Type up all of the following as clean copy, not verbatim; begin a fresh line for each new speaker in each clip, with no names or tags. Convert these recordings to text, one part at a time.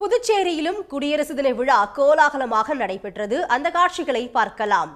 புதுச்சேரியிலும் குடியரசு தின விழா கோலாகலமாக நடைபெற்றது. அந்த காட்சிகளை பார்க்கலாம்.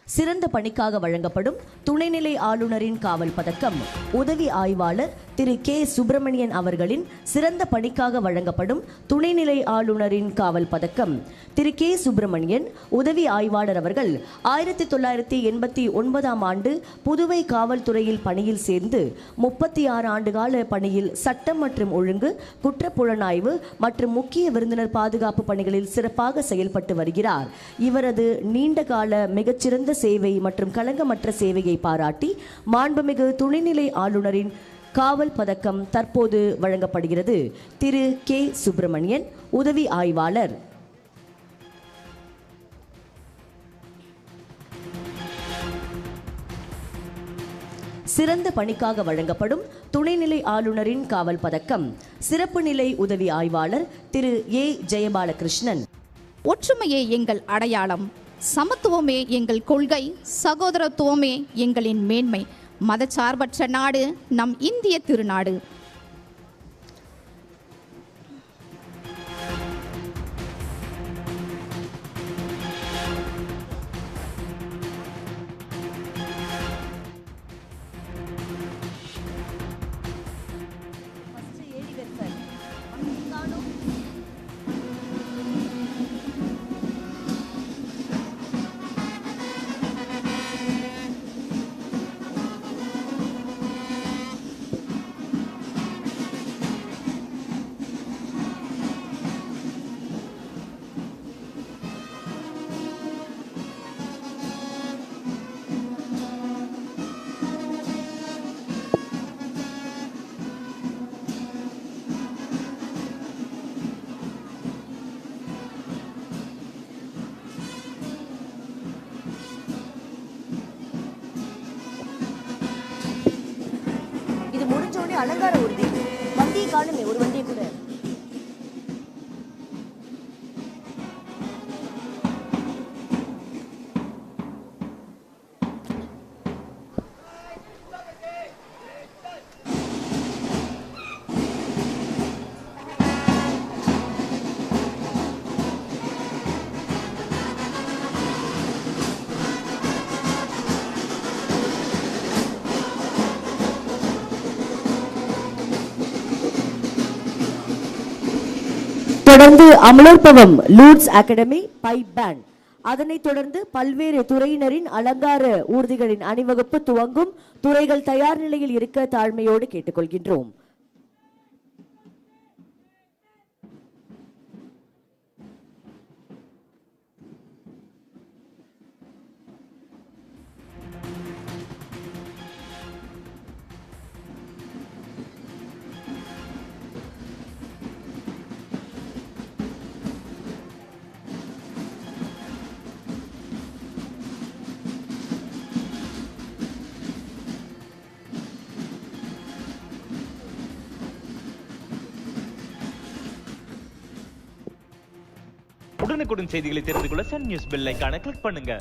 சிறந்த பணிக்காக வழங்கப்படும் துணைநிலை ஆளுநரின் காவல் பதக்கம் உதவி ஆய்வாளர் திரு கே சுப்பிரமணியன் அவர்களின் சிறந்த பணிக்காக வழங்கப்படும் துணைநிலை ஆளுநரின் காவல் பதக்கம் திரு கே சுப்பிரமணியன் உதவி ஆய்வாளர் அவர்கள் 1989ஆம் ஆண்டு புதுவை காவல்துறையில் பணியில் சேர்ந்து 36 ஆண்டுகால பணியில் சட்டம் மற்றும் ஒழுங்கு, குற்றப்புலனாய்வு மற்றும் முக்கிய விருந்தினர் பாதுகாப்பு பணிகளில் சிறப்பாக செயல்பட்டு வருகிறார். இவரது நீண்டகால மிகச்சிறந்த சேவை மற்றும் களங்கமற்ற சேவையை பாராட்டி மாண்புமிகு துணைநிலை ஆளுநரின் காவல் பதக்கம் தற்போது வழங்கப்படுகிறது. திரு கே சுப்பிரமணியன் உதவி ஆய்வாளர். சிறந்த பணிக்காக வழங்கப்படும் துணைநிலை ஆளுநரின் காவல் பதக்கம் சிறப்பு நிலை உதவி ஆய்வாளர் திரு ஏ ஜெயபாலகிருஷ்ணன்.
ஒற்றுமையே எங்கள் அடையாளம், சமத்துவமே எங்கள் கொள்கை, சகோதரத்துவமே எங்களின் மேன்மை, மதச்சார்பற்ற நாடு நம் இந்திய திருநாடு.
அலங்கார ஊர்தி வண்டியை காணுமே, ஒரு வண்டியை கூட. தொடர்ந்து அமலோற்பவம் லூட்ஸ் அகாடமி பைப் பேண்ட், அதனைத் தொடர்ந்து பல்வேறு துறையினரின் அலங்கார ஊர்திகளின் அணிவகுப்பு துவங்கும். துறைகள் தயார் நிலையில் இருக்க தாழ்மையோடு கேட்டுக்கொள்கின்றோம்.
உடனுக்குடன் செய்திகளை தெரிந்து கொள்ள சன் நியூஸ் பெல் ஐகானை கிளிக் பண்ணுங்க.